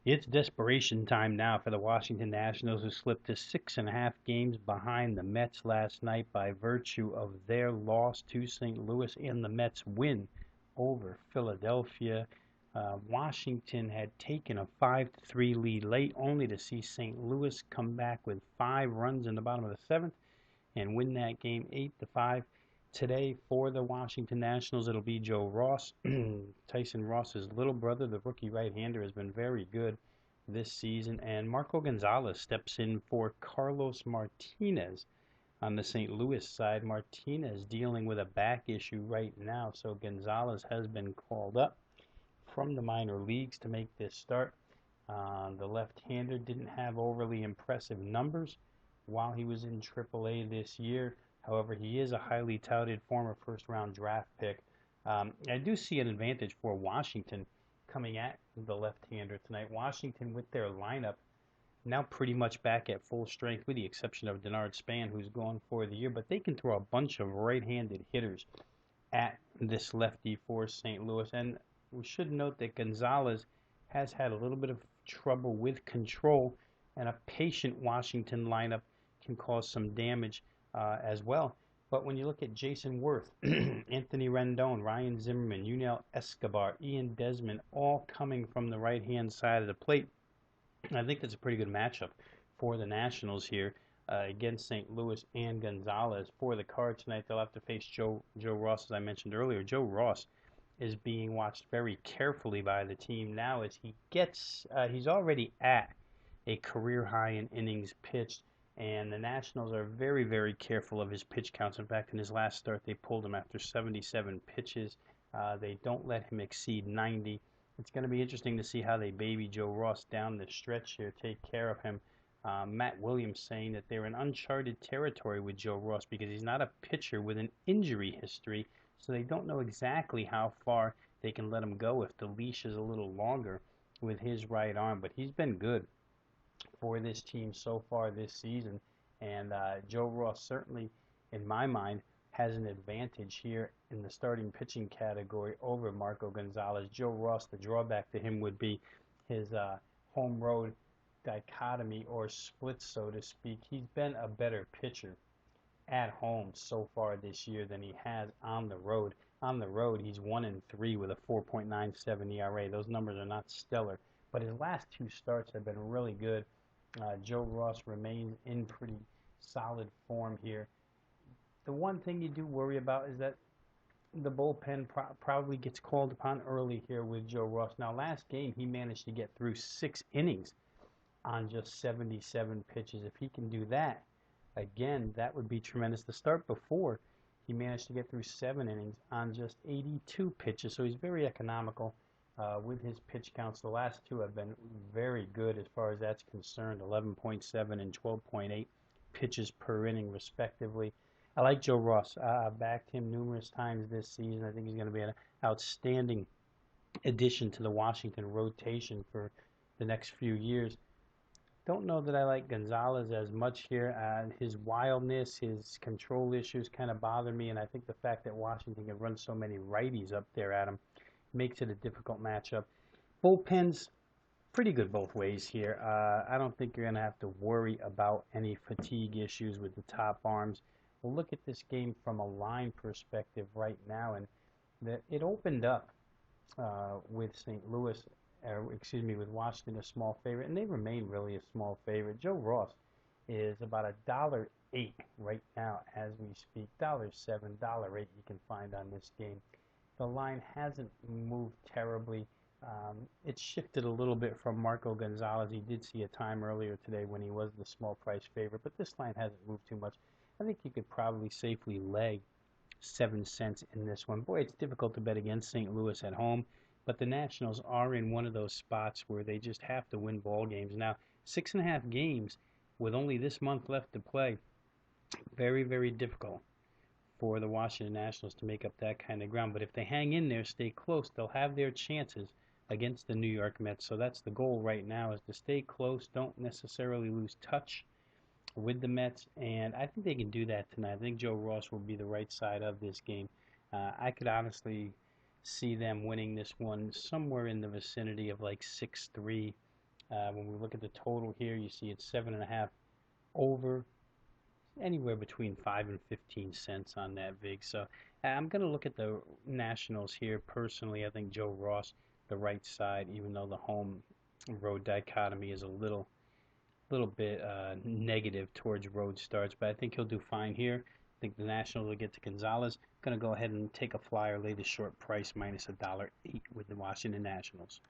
It's desperation time now for the Washington Nationals, who slipped to 6.5 games behind the Mets last night by virtue of their loss to St. Louis and the Mets' win over Philadelphia. Washington had taken a 5-3 lead late, only to see St. Louis come back with 5 runs in the bottom of the seventh and win that game 8-5. Today for the Washington Nationals, it'll be Joe Ross. Tyson Ross's little brother, the rookie right-hander, has been very good this season, and Marco Gonzalez steps in for Carlos Martinez on the St. Louis side. Martinez dealing with a back issue right now, so Gonzalez has been called up from the minor leagues to make this start. The left-hander didn't have overly impressive numbers while he was in AAA this year. However, he is a highly touted former first-round draft pick. I do see an advantage for Washington coming at the left-hander tonight. Washington, with their lineup now pretty much back at full strength, with the exception of Denard Span, who's gone for the year, but they can throw a bunch of right-handed hitters at this lefty for St. Louis. And we should note that Gonzalez has had a little bit of trouble with control, and a patient Washington lineup can cause some damage as well. But when you look at Jason Worth, Anthony Rendon, Ryan Zimmerman, Yunel Escobar, Ian Desmond, all coming from the right-hand side of the plate, I think that's a pretty good matchup for the Nationals here against St. Louis and Gonzalez. For the Cards tonight, they'll have to face Joe Ross, as I mentioned earlier. Joe Ross is being watched very carefully by the team now, as he's already at a career high in innings pitched, and the Nationals are very, very careful of his pitch counts. In fact, in his last start, they pulled him after 77 pitches. They don't let him exceed 90. It's going to be interesting to see how they baby Joe Ross down the stretch here, take care of him. Matt Williams saying that they're in uncharted territory with Joe Ross because he's not a pitcher with an injury history, so they don't know exactly how far they can let him go if the leash is a little longer with his right arm. But he's been good for this team so far this season, and Joe Ross certainly, in my mind, has an advantage here in the starting pitching category over Marco Gonzalez. Joe Ross, the drawback to him would be his home road dichotomy or split, so to speak. He's been a better pitcher at home so far this year than he has on the road. On the road, he's 1-3 with a 4.97 ERA. Those numbers are not stellar, but his last 2 starts have been really good. Joe Ross remains in pretty solid form here. The one thing you do worry about is that the bullpen probably gets called upon early here with Joe Ross. Now, last game, he managed to get through 6 innings on just 77 pitches. If he can do that, again, that would be tremendous. The start before, he managed to get through 7 innings on just 82 pitches, so he's very economical with his pitch counts. The last 2 have been very good as far as that's concerned, 11.7 and 12.8 pitches per inning, respectively. I like Joe Ross. I've backed him numerous times this season. I think he's going to be an outstanding addition to the Washington rotation for the next few years. Don't know that I like Gonzalez as much here. His wildness, his control issues kind of bother me, and I think the fact that Washington can run so many righties up there at him makes it a difficult matchup. Bullpens, pretty good both ways here. I don't think you're going to have to worry about any fatigue issues with the top arms. We'll look at this game from a line perspective right now, and it opened up with St. Louis, with Washington a small favorite, and they remain really a small favorite. Joe Ross is about $1.08 right now as we speak. $7, $8 you can find on this game. The line hasn't moved terribly. It shifted a little bit from Marco Gonzalez. He did see a time earlier today when he was the small price favorite, but this line hasn't moved too much. I think you could probably safely leg 7 cents in this one. Boy, it's difficult to bet against St. Louis at home, but the Nationals are in one of those spots where they just have to win ball games. Now, 6.5 games with only this month left to play, very, very difficult for the Washington Nationals to make up that kind of ground. But if they hang in there, stay close, they'll have their chances against the New York Mets. So that's the goal right now, is to stay close, don't necessarily lose touch with the Mets, and I think they can do that tonight. I think Joe Ross will be the right side of this game. I could honestly see them winning this one somewhere in the vicinity of like 6-3, When we look at the total here, you see it's 7.5 over, anywhere between 5 and 15 cents on that VIG. So I'm going to look at the Nationals here. Personally, I think Joe Ross, the right side, even though the home road dichotomy is a little bit negative towards road starts, but I think he'll do fine here. I think the Nationals will get to Gonzalez. I'm going to go ahead and take a flyer, lay the short price minus $1.08 with the Washington Nationals.